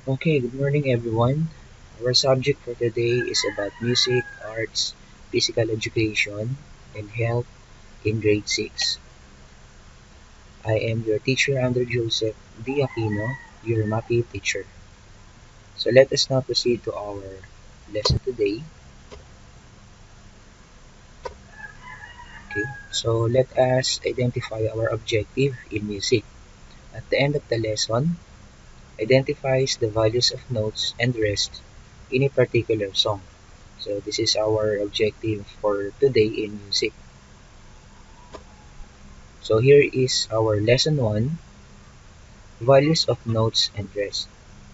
Okay, good morning everyone. Our subject for today is about music, arts, physical education, and health in grade 6. I am your teacher Andrew Joseph D. Aquino, your MAPEH teacher. So let us now proceed to our lesson today. Okay, so let us identify our objective in music. At the end of the lesson, identifies the values of notes and rest in a particular song. So this is our objective for today in music. So here is our lesson 1, values of notes and rest.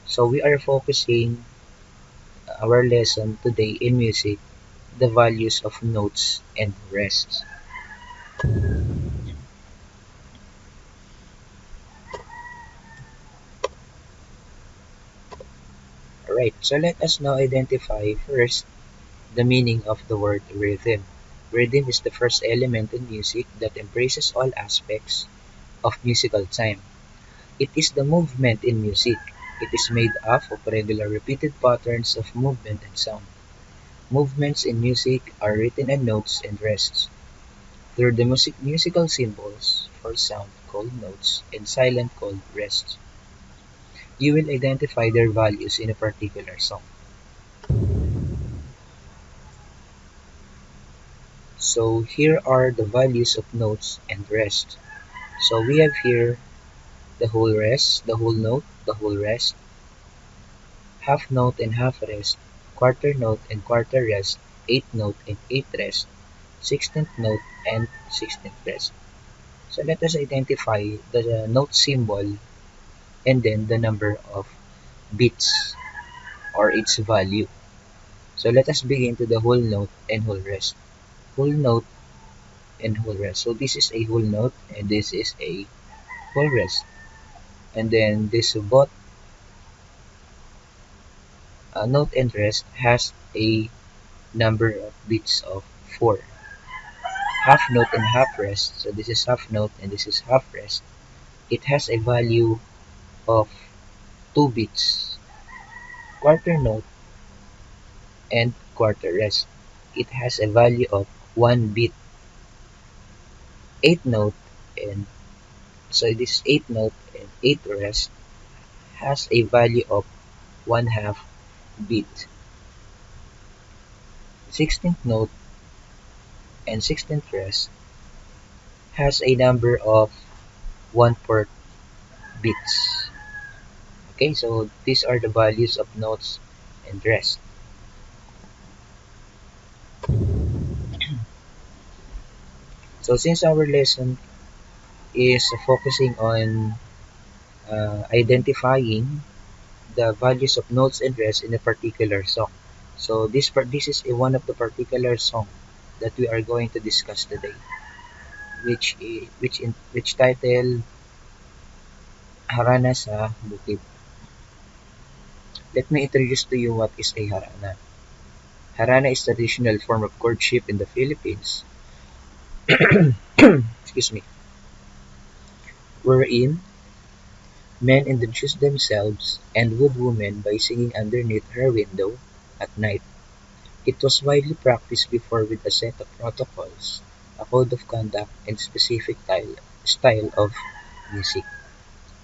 So we are focusing our lesson today in music, the values of notes and rest. Alright, so let us now identify first the meaning of the word rhythm. Rhythm is the first element in music that embraces all aspects of musical time. It is the movement in music. It is made up of regular repeated patterns of movement and sound. Movements in music are written in notes and rests. They're the musical symbols for sound called notes and silent called rests. You will identify their values in a particular song. So here are the values of notes and rest. So we have here the whole rest, the whole note, the whole rest, half note and half rest, quarter note and quarter rest, eighth note and eighth rest, 16th note and 16th rest. So let us identify the note symbol and then the number of beats or its value. So let us begin to the whole note and whole rest. Whole note and whole rest. So this is a whole note and this is a whole rest. And then this both note and rest has a number of beats of 4. Half note and half rest. So this is half note and this is half rest. It has a value of 2 beats. Quarter note and quarter rest. It has a value of 1 beat. Eighth note and so this eighth note and eighth rest has a value of 1/2 beat. 16th note and 16th rest has a number of 1/4 beats. Okay, so these are the values of notes and rest. So since our lesson is focusing on identifying the values of notes and rest in a particular song. So this is one of the particular song that we are going to discuss today, which title Harana sa Bukid. Let me introduce to you what is a harana. Harana is a traditional form of courtship in the Philippines. Excuse me, wherein men introduce themselves and wooed women by singing underneath her window at night. It was widely practiced before with a set of protocols, a code of conduct, and specific style of music.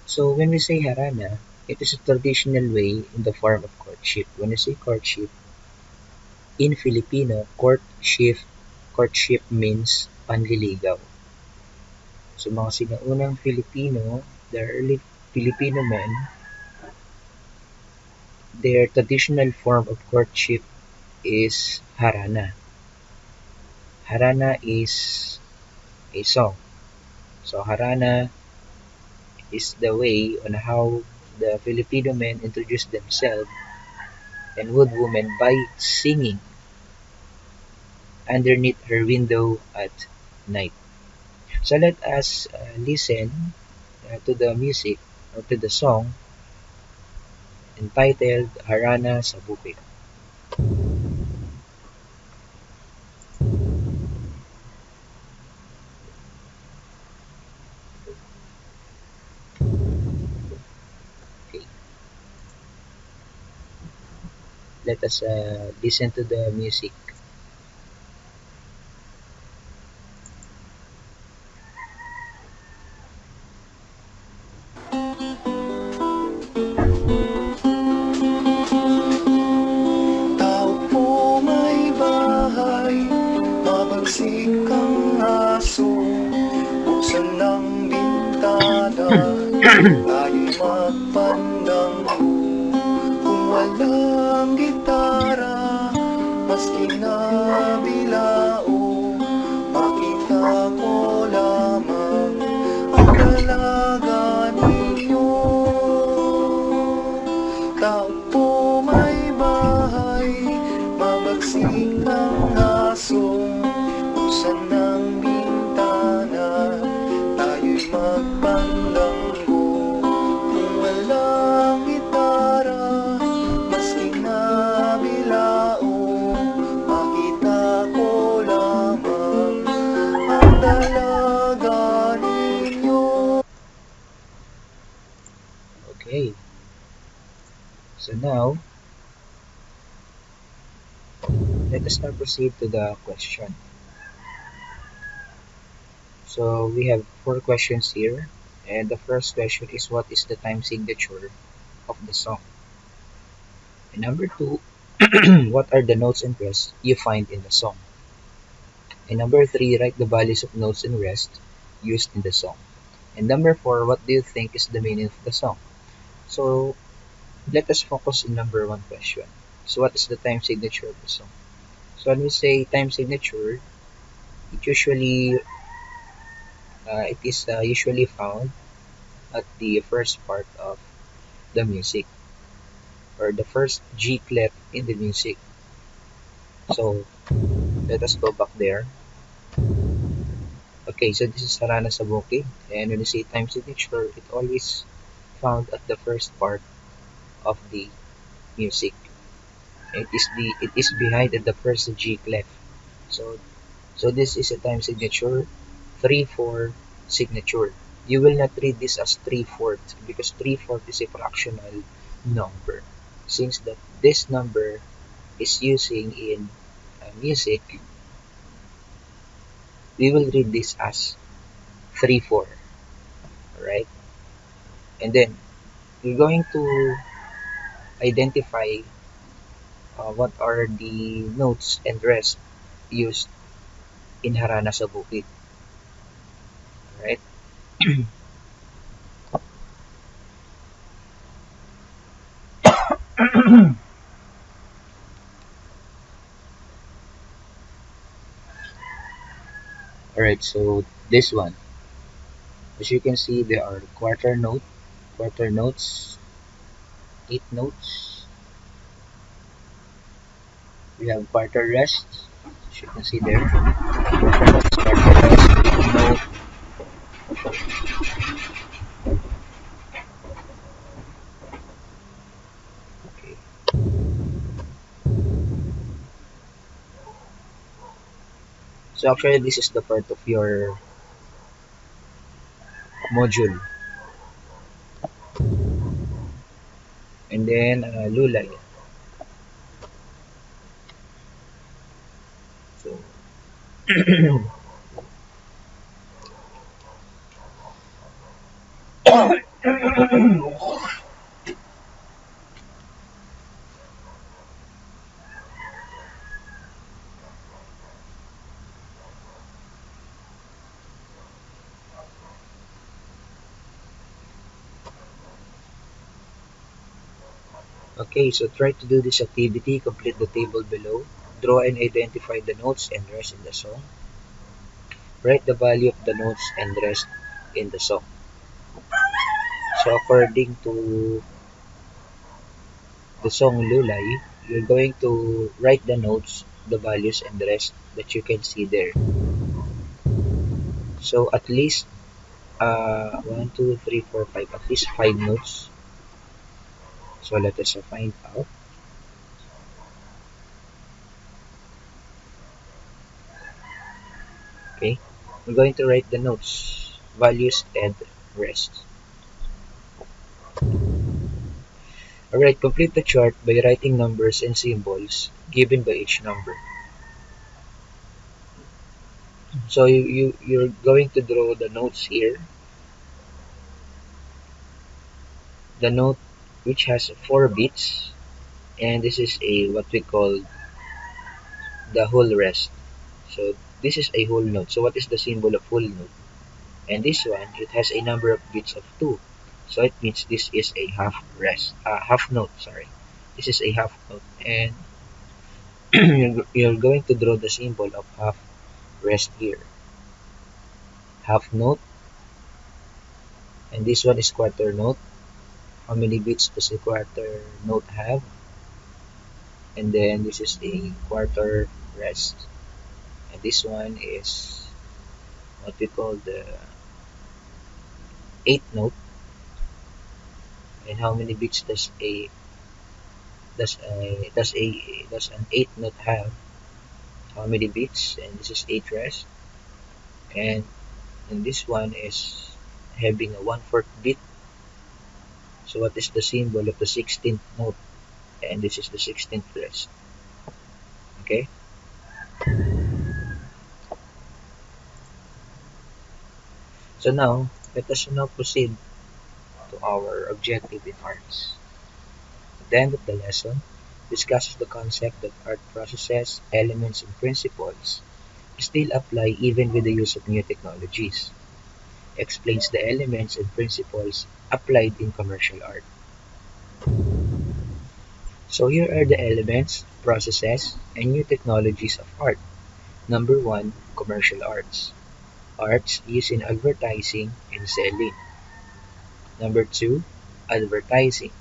So when we say harana, it is a traditional way in the form of courtship. When we say courtship, in Filipino, courtship means panliligaw. So mga sinaunang Filipino, the early Filipino men, their traditional form of courtship is harana. Harana is a song. So harana is the way on how the Filipino men introduce themselves and wooed women by singing underneath her window at night. So let us listen to the music or to the song entitled Harana sa Bukid. Okay. Let us listen to the music. Tao po may bahay, mabagsik ang aso, buksan ng bintana, tayo'y magpandanggo. Kung walang gitara, maski na bilao, makita ko lamang ang dalaga ninyo. Tao po may bahay, mabagsik ang aso, buksan ng bintana, tayo'y magpandanggo. Kung walang gitara, maski na bilao, makita ko lamang ang dalaga ninyo. Okay, so now let us now proceed to the question. So we have four questions here, and the first question is what is the time signature of the song? And number two, what are the notes and rests you find in the song? And number three, write the values of notes and rest used in the song. And number four, what do you think is the meaning of the song? So let us focus on number one question. So what is the time signature of the song? So when we say time signature, it is usually found at the first part of the music or the first G clef in the music. So let us go back there. Okay, so this is Harana sa bukid, and when you say time signature, it always found at the first part of the music. It is behind at the first G clef. So this is a time signature 3/4 signature. You will not read this as 3/4 because 3/4 is a fractional number. Since that this number is using in music, we will read this as 3/4, right? And then we're going to identify what are the notes and rest used in Harana sa Bukid, right? Alright, so this one, as you can see, there are quarter notes, 8 notes. We have quarter rest, as you can see there. That's quarter rest, 8 note. Okay. So actually, this is the part of your module, and then lulay. So okay, so try to do this activity. Complete the table below. Draw and identify the notes and rest in the song. Write the value of the notes and rest in the song. So according to the song Lulay, you're going to write the notes, the values, and the rest that you can see there. So at least 1, 2, 3, 4, 5, at least 5 notes. So let us find out. Okay, we're going to write the notes, values, and rest. Alright, complete the chart by writing numbers and symbols given by each number. So you're going to draw the notes here. The note which has 4 bits, and this is a what we call the whole rest. So this is a whole note. So what is the symbol of whole note? And this one, it has a number of bits of 2. So it means this is a half note, sorry. This is a half note. And you're going to draw the symbol of half rest here. Half note, and this one is quarter note. How many bits does a quarter note have? And then this is a quarter rest. And this one is what we call the eighth note. And how many bits does an eighth note have? How many bits? And this is 8 rest. And this one is having a 1/4 bit. So what is the symbol of the 16th note? And this is the 16th rest. Okay. So now let us now proceed to our objective in arts. At the end of the lesson, discusses the concept that art processes, elements, and principles still apply even with the use of new technologies. Explains the elements and principles applied in commercial art. So here are the elements, processes, and new technologies of art. Number 1, commercial arts. Arts used in advertising and selling. Number 2, advertising.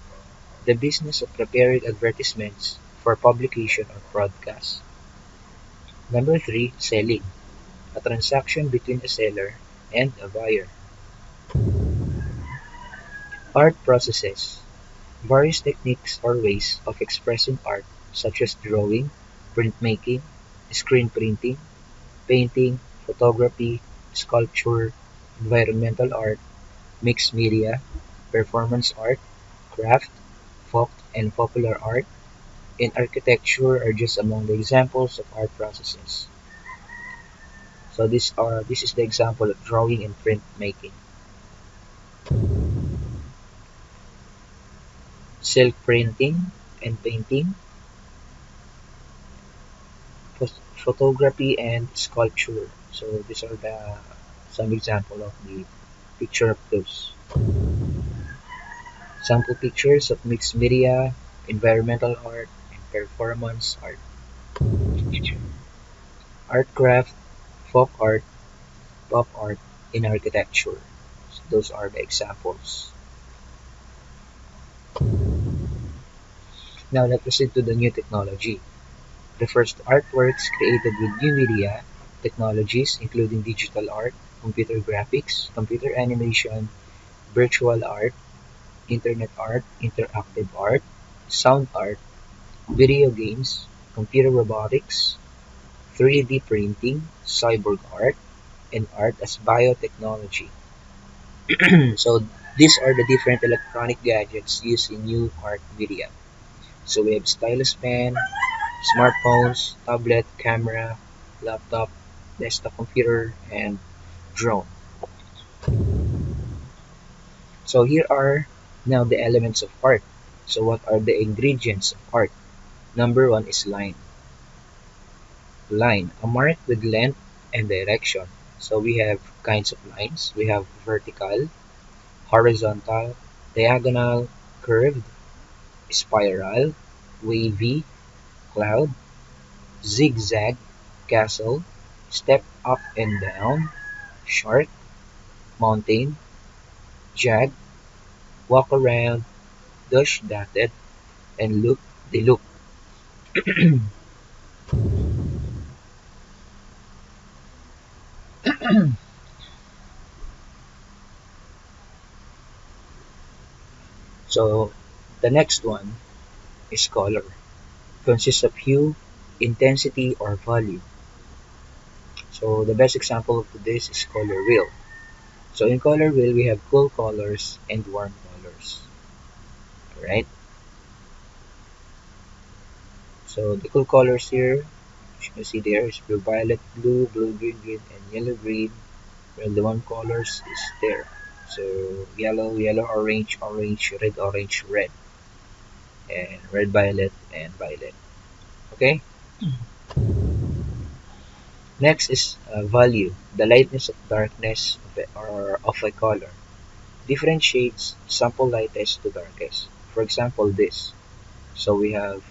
The business of preparing advertisements for publication or broadcast. Number 3, selling. A transaction between a seller and a buyer. Art processes. Various techniques or ways of expressing art such as drawing, printmaking, screen printing, painting, photography, sculpture, environmental art, mixed media, performance art, craft, folk and popular art, and architecture are just among the examples of art processes. So this is the example of drawing and printmaking. Silk printing and painting, photography and sculpture. So these are the some example of the picture of those. Sample pictures of mixed media, environmental art, and performance art. Art craft, folk art, pop art, and architecture. So those are the examples. Now let's proceed to the new technology. Refers to artworks created with new media technologies including digital art, computer graphics, computer animation, virtual art, internet art, interactive art, sound art, video games, computer robotics, 3D printing, cyborg art, and art as biotechnology. So these are the different electronic gadgets used in new art media. So we have stylus pen, smartphones, tablet, camera, laptop, desktop computer, and drone. So here are now the elements of art. So what are the ingredients of art? Number 1 is line. Line, a mark with length and direction. So we have kinds of lines. We have vertical, horizontal, diagonal, curved, spiral, wavy, cloud, zigzag, castle, step up and down, shark, mountain, jag, walk around, dash dotted, and loop the loop. So the next one is color. Consists of hue, intensity, or value. So the best example of this is color wheel. So in color wheel we have cool colors and warm colors. Alright? So the cool colors here, as you can see there, is blue violet, blue, blue green green, and yellow green. Well, the one colors is there. So yellow, yellow, orange, orange, orange, red, and red, violet, and violet. Okay. Next is value, the lightness of darkness of a color. Different shades, sample lightest to darkest. For example, this. So we have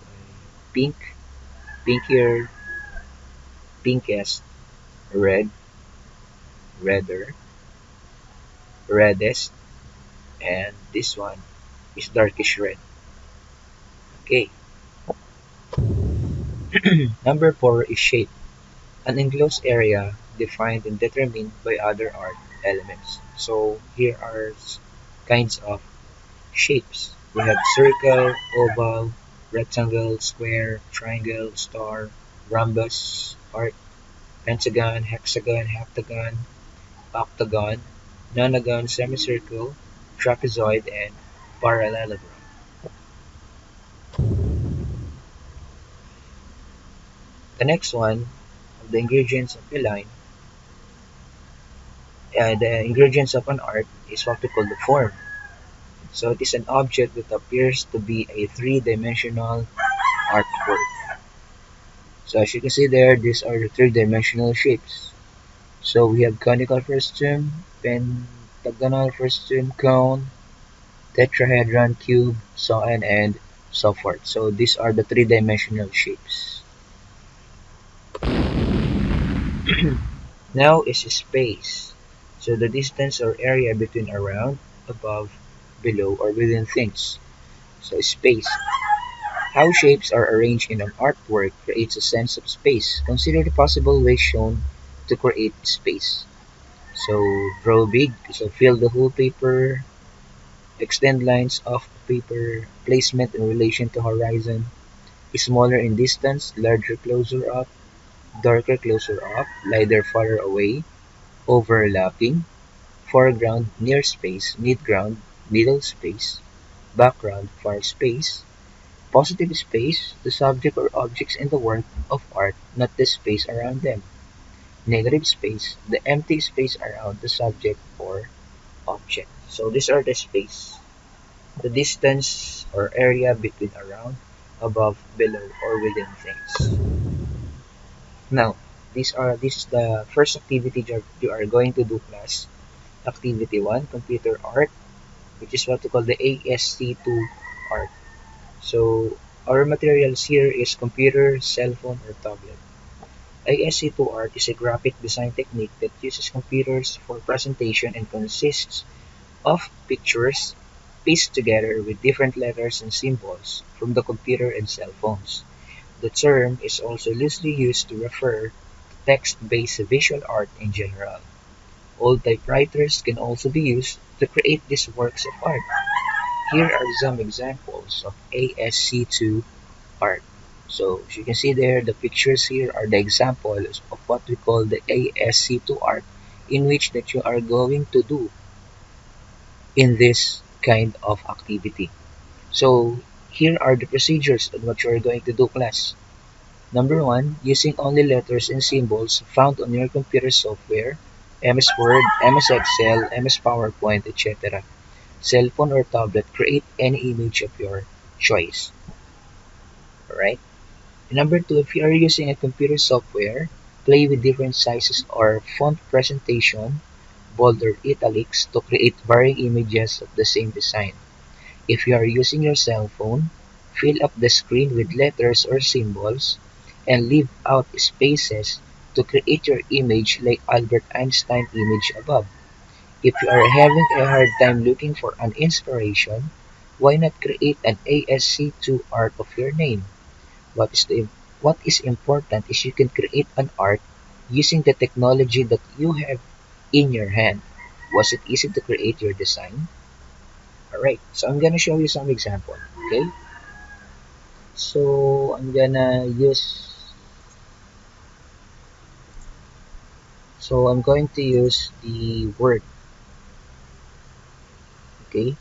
pink, pinkier, pinkest, red, redder, reddest, and this one is darkish red. Okay. Number 4 is shape, an enclosed area defined and determined by other art elements. So here are kinds of shapes. We have circle, oval, rectangle, square, triangle, star, rhombus, arc, pentagon, hexagon, heptagon, octagon, nonagon, semicircle, trapezoid, and parallelogram. The next one, the ingredients of a line, the ingredients of an art is what we call the form. So it is an object that appears to be a three-dimensional artwork. So as you can see there, these are the three-dimensional shapes. So we have conical frustum, pentagonal frustum, cone, tetrahedron, cube, so on and so forth. So these are the three-dimensional shapes. Now is space. So the distance or area between around, above, below, or within things. So space. How shapes are arranged in an artwork creates a sense of space. Consider the possible ways shown to create space. So draw big, so fill the whole paper, extend lines of paper, placement in relation to horizon, smaller in distance, larger closer up, darker closer up, lighter farther away, overlapping, foreground near space, midground middle space, background far space, positive space, the subject or objects in the work of art, not the space around them. Negative space, the empty space around the subject or object. So these are the space. The distance or area between around, above, below, or within things. Now, this is the first activity you are going to do class. Activity 1, computer art, which is what we call the ASC2 art. So our materials here is computer, cell phone, or tablet. ASC2 art is a graphic design technique that uses computers for presentation and consists of pictures pieced together with different letters and symbols from the computer and cell phones. The term is also loosely used to refer to text-based visual art in general. Old typewriters can also be used to create these works of art. Here are some examples of ASC2 art. So as you can see there, the pictures here are the examples of what we call the ASC2 art in which that you are going to do in this kind of activity. So here are the procedures on what you are going to do, class. Number 1, using only letters and symbols found on your computer software, MS Word, MS Excel, MS PowerPoint, etc. Cell phone or tablet, create any image of your choice. Alright? Number 2, if you are using a computer software, play with different sizes or font presentation, bold or italics to create varying images of the same design. If you are using your cell phone, fill up the screen with letters or symbols and leave out spaces to create your image like Albert Einstein image above. If you are having a hard time looking for an inspiration, why not create an ASC2 art of your name? What is important is you can create an art using the technology that you have in your hand. Was it easy to create your design? Alright, so I'm gonna show you some example. Okay, so I'm going to use the word. Okay,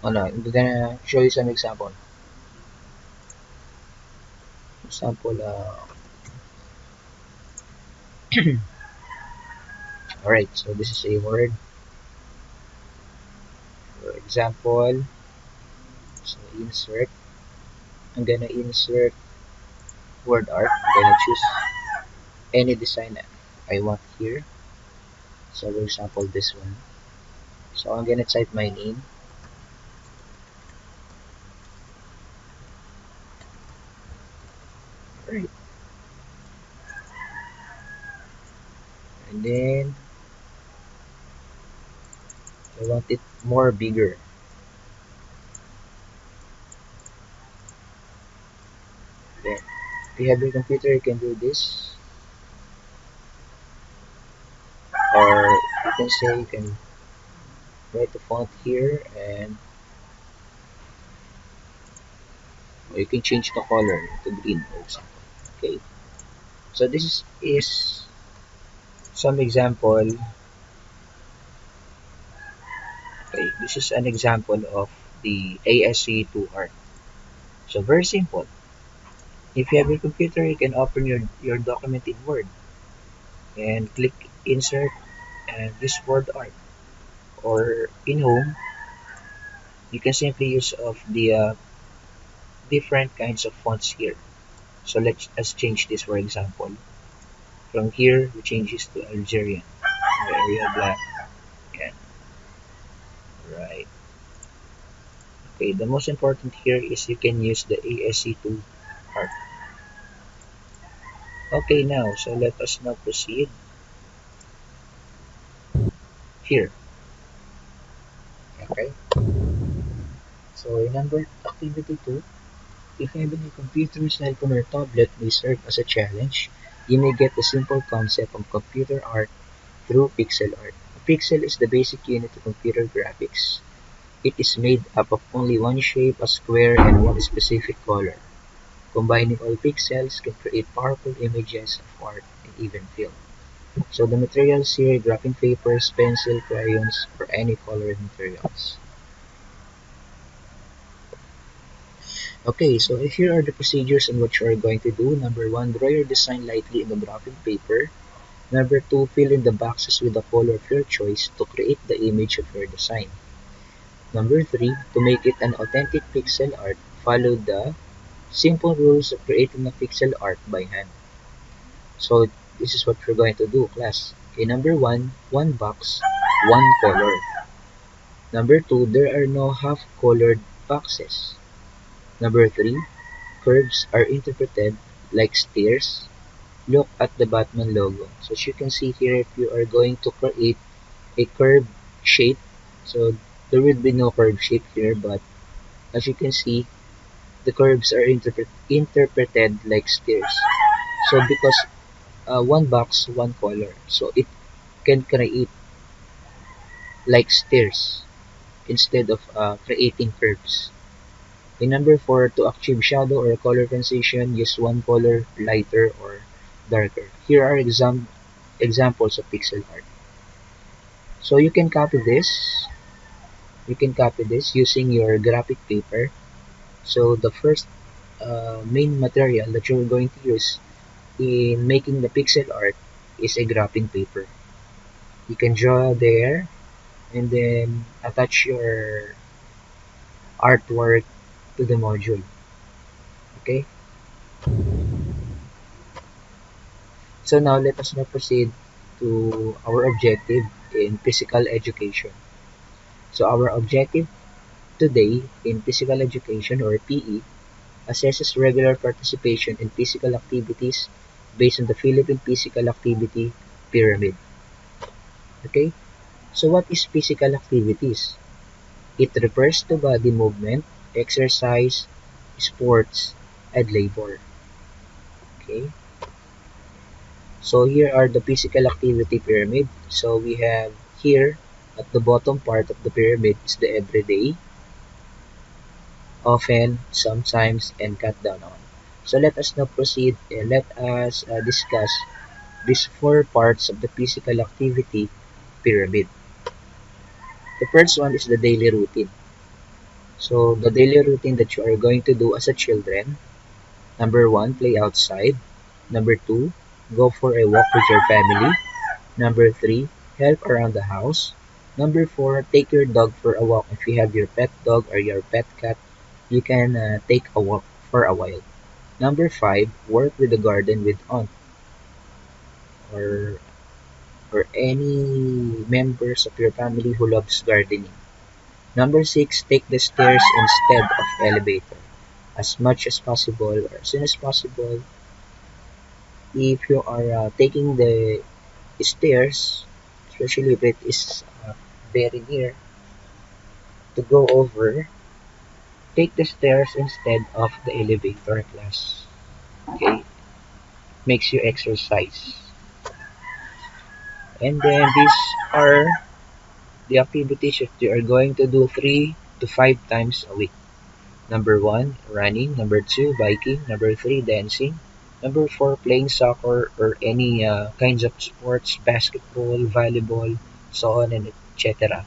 Oh no, I'm gonna show you some example. Example, alright, so this is a word. For example, so insert. I'm gonna insert word art. I'm gonna choose any design I want here. So for example, this one. So I'm gonna type my name. Right. And then I want it more bigger. Then if you have your computer, you can do this. Or you can say you can write the font here, and or you can change the color to green, for example. Okay. So this is some example. Okay, this is an example of the ASCII 2 art. So very simple. If you have your computer, you can open your document in Word and click insert and this word art. Or in home, you can simply use of the different kinds of fonts here. So let us change this, for example. From here, we change this to Algerian or Arial Black. Yeah, right. Okay, the most important here is you can use the ASCII2 art. Okay, now, so let us now proceed here. Okay, so remember activity 2. If having a computer, cell phone, or tablet may serve as a challenge, you may get the simple concept of computer art through pixel art. A pixel is the basic unit of computer graphics. It is made up of only one shape, a square, and one specific color. Combining all pixels can create powerful images of art and even film. So the materials here, graphing papers, pencil, crayons, or any coloring materials. Okay, so here are the procedures on what you are going to do. Number 1, draw your design lightly in the graphing paper. Number 2, fill in the boxes with the color of your choice to create the image of your design. Number 3, to make it an authentic pixel art, follow the simple rules of creating a pixel art by hand. So this is what we're going to do, class. Okay, number 1, one box, one color. Number 2, there are no half-colored boxes. Number 3, curves are interpreted like stairs. Look at the Batman logo. So as you can see here, if you are going to create a curved shape, so there will be no curved shape here, but as you can see, the curves are interpreted like stairs. So because one box, one color, so it can create like stairs instead of creating curves. In number 4, to achieve shadow or color transition, use one color lighter or darker. Here are examples of pixel art. So you can copy this. You can copy this using your graphic paper. So the first main material that you're going to use in making the pixel art is a graphing paper. You can draw there and then attach your artwork to the module. Okay. So now let us now proceed to our objective in physical education. So our objective today in physical education or PE assesses regular participation in physical activities based on the Philippine Physical Activity Pyramid. Okay? So what is physical activities? It refers to body movement, exercise, sports, and labor. Okay? So here are the physical activity pyramid. So we have here at the bottom part of the pyramid is the everyday, often, sometimes, and cut down on. So let us now proceed and let us discuss these four parts of the physical activity pyramid. The first one is the daily routine. So the daily routine that you are going to do as a children: number one, play outside; number two, go for a walk with your family; number three, help around the house; number four, take your dog for a walk. If you have your pet dog or your pet cat, you can take a walk for a while. Number five, work with the garden with aunt or any members of your family who loves gardening. Number six, take the stairs instead of elevator. As much as possible or as soon as possible, if you are taking the stairs, especially if it is very near to go over, take the stairs instead of the elevator class. Okay, makes you exercise. And then these are the activities that you are going to do 3 to 5 times a week. Number one, running; number two, biking; number three, dancing; number four, playing soccer or any kinds of sports, basketball, volleyball, so on and etc.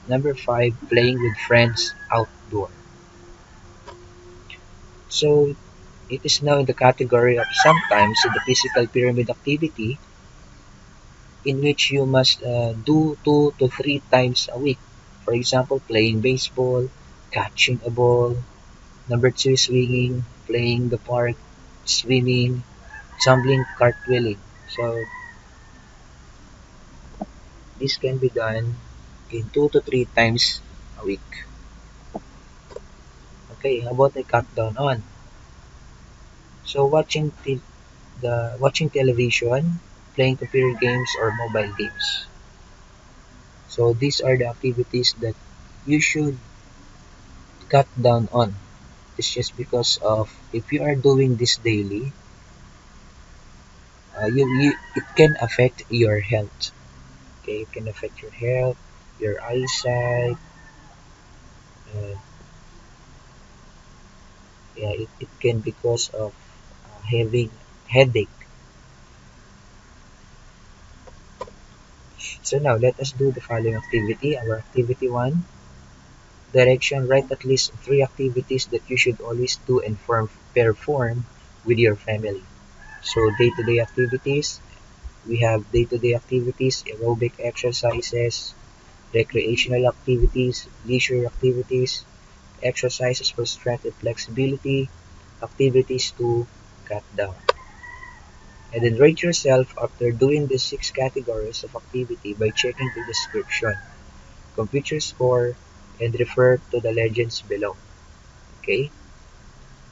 Number five, playing with friends outdoor. So it is now in the category of sometimes in the physical pyramid activity in which you must do 2 to 3 times a week. For example, playing baseball, catching a ball; number two, swinging, playing the park, swimming, tumbling, cartwheeling. So this can be done in 2 to 3 times a week. Okay, how about I cut down on? So watching television, playing computer games or mobile games. So these are the activities that you should cut down on. It's just because of if you are doing this daily, you it can affect your health. Okay, it can affect your health, your eyesight, and yeah, it can because of having headache. So now let us do the following activity. Our activity one, direction: write at least 3 activities that you should always do and perform with your family. So day-to-day activities, we have day-to-day activities, aerobic exercises, recreational activities, leisure activities, exercises for strength and flexibility, activities to cut down. And then rate yourself after doing the 6 categories of activity by checking the description, compute your score, and refer to the legends below. Okay?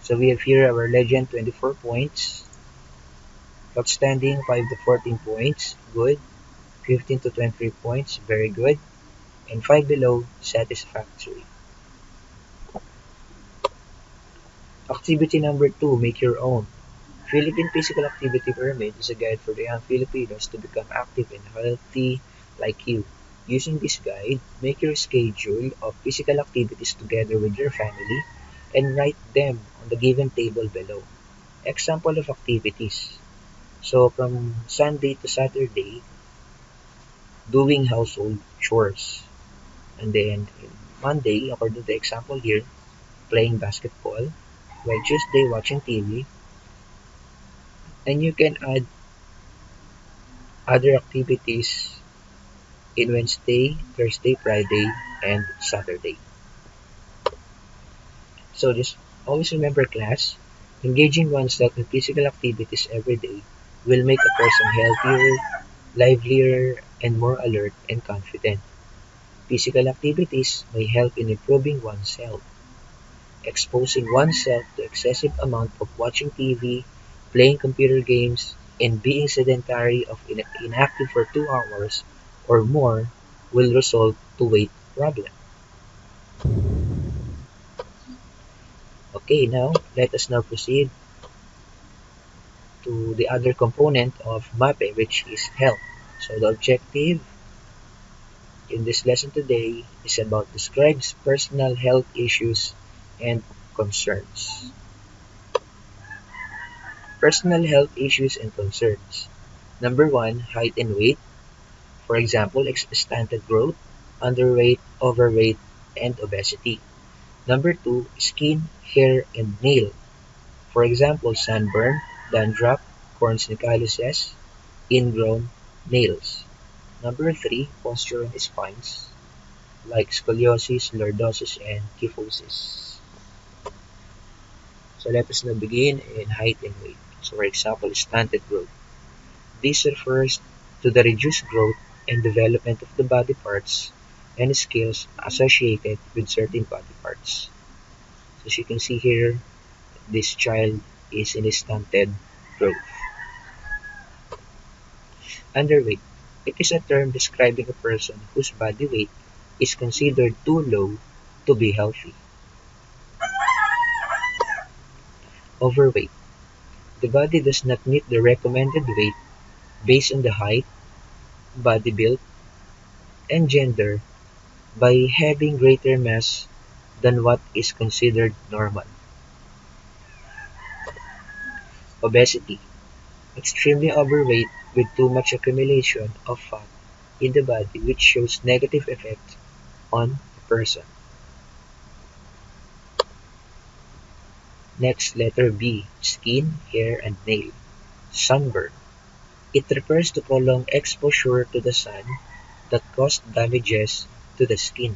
So we have here our legend: 24 points, outstanding 5 to 14 points, good, 15 to 23 points, very good, and 5 below, satisfactory. Activity number 2, make your own. Philippine Physical Activity Pyramid is a guide for the young Filipinos to become active and healthy like you. Using this guide, make your schedule of physical activities together with your family and write them on the given table below. Example of activities. So from Sunday to Saturday, doing household chores. And then Monday, according to the example here, playing basketball. While Tuesday, watching TV. And you can add other activities in Wednesday, Thursday, Friday, and Saturday. So just always remember, class, engaging oneself in physical activities every day will make a person healthier, livelier, and more alert and confident. Physical activities may help in improving one's health. Exposing oneself to excessive amount of watching TV, playing computer games, and being sedentary of inactive for 2 hours or more will result to weight problem. Okay, now let us now proceed to the other component of MAPEH, which is health. So the objective in this lesson today is about describes personal health issues and concerns. Personal health issues and concerns. Number one, height and weight. For example, stunted growth, underweight, overweight, and obesity. Number 2, skin, hair, and nail. For example, sunburn, dandruff, corns and calluses, ingrown nails. Number 3, posture and spines, like scoliosis, lordosis, and kyphosis. So let us now begin in height and weight. So for example, stunted growth. This refers to the reduced growth and development of the body parts and skills associated with certain body parts. So as you can see here, this child is in a stunted growth. Underweight. It is a term describing a person whose body weight is considered too low to be healthy. Overweight. The body does not meet the recommended weight based on the height, body build, and gender by having greater mass than what is considered normal. Obesity. Extremely overweight with too much accumulation of fat in the body which shows negative effect on a person. Next, letter B, skin, hair, and nail. Sunburn. It refers to prolonged exposure to the sun that cause damages to the skin.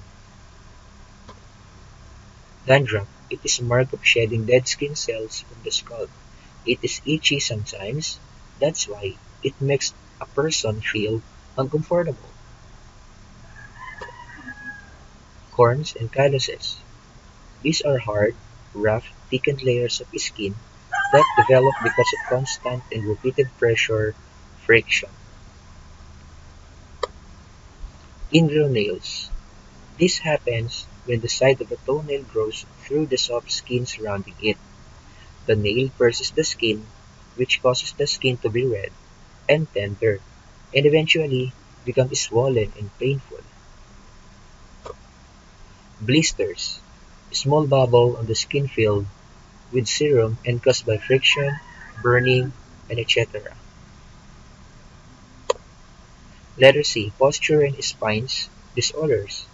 Dandruff. It is a mark of shedding dead skin cells from the scalp. It is itchy sometimes. That's why it makes a person feel uncomfortable. Corns and calluses. These are hard, rough, thickened layers of skin that develop because of constant and repeated pressure friction. Ingrown nails. This happens when the side of a toenail grows through the soft skin surrounding it. The nail pierces the skin, which causes the skin to be red and tender, and eventually become swollen and painful. Blisters. Small bubble on the skin filled with serum and caused by friction, burning, and etc. Letter C. Posture and spines disorders.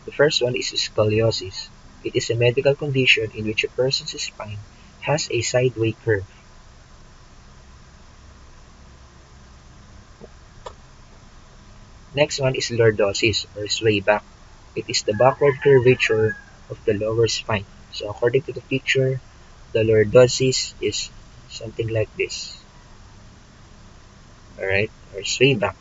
The first one is scoliosis. It is a medical condition in which a person's spine has a sideways curve. Next one is lordosis or sway back. It is the backward curvature of the lower spine. So according to the picture, the lordosis is something like this. Alright, or sway back.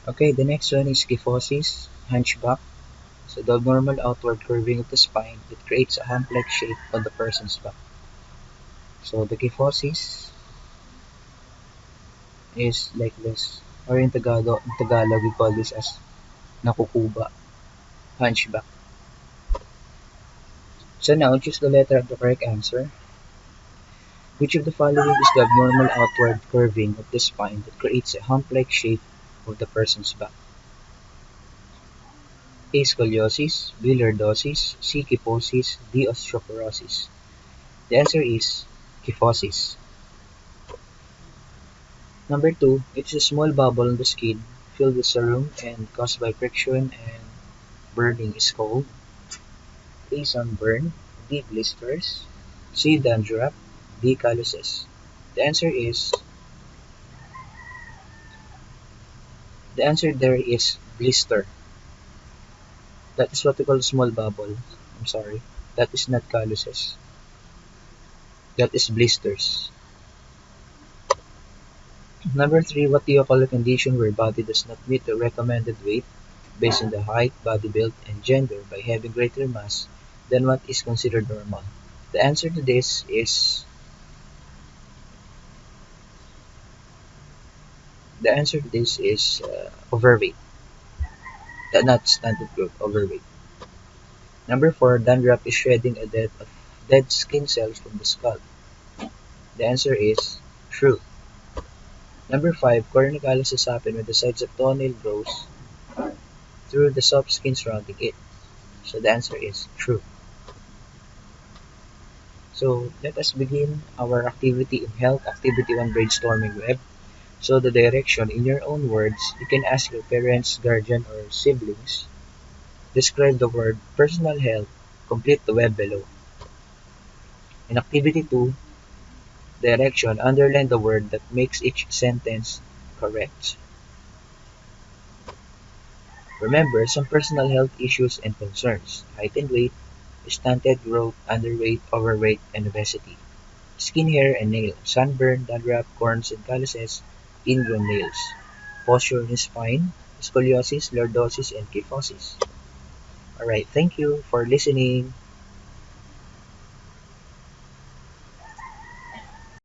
Okay, the next one is kyphosis, hunchback. So the abnormal outward curving of the spine that creates a hump-like shape on the person's back. So the kyphosis is like this. Or in Tagalog we call this as nakukuba, hunchback. So now choose the letter of the correct answer. Which of the following is the abnormal outward curving of the spine that creates a hump-like shape of the person's back? A. Scoliosis, B. Lordosis, C. Kyphosis, D. Osteoporosis. The answer is kyphosis. Number 2, it is a small bubble on the skin filled with serum and caused by friction and burning is called A. Sunburn, B. Blisters, C. Dandruff, D. Calluses. The answer is the answer there is blister. That is what we call small bubble. I'm sorry. That is not calluses. That is blisters. Number 3, what do you call a condition where body does not meet the recommended weight based on the height, body build, and gender by having greater mass than what is considered normal? The answer to this is overweight. Not stunted growth, overweight. Number 4, dandruff is shedding a dead of dead skin cells from the scalp. The answer is true. Number 5, cornicollisis happen when the sides of toenail grows through the soft skin surrounding it. So the answer is true. So let us begin our activity in Health Activity 1 Brainstorming Web. So the direction, in your own words, you can ask your parents, guardian, or siblings. Describe the word personal health. Complete the web below. In Activity 2, direction, underline the word that makes each sentence correct. Remember some personal health issues and concerns: height and weight, stunted growth, underweight, overweight, and obesity. Skin, hair, and nail, sunburn, dandruff, corns and calluses, ingrown nails. Posture in spine, scoliosis, lordosis, and kyphosis. Alright, thank you for listening.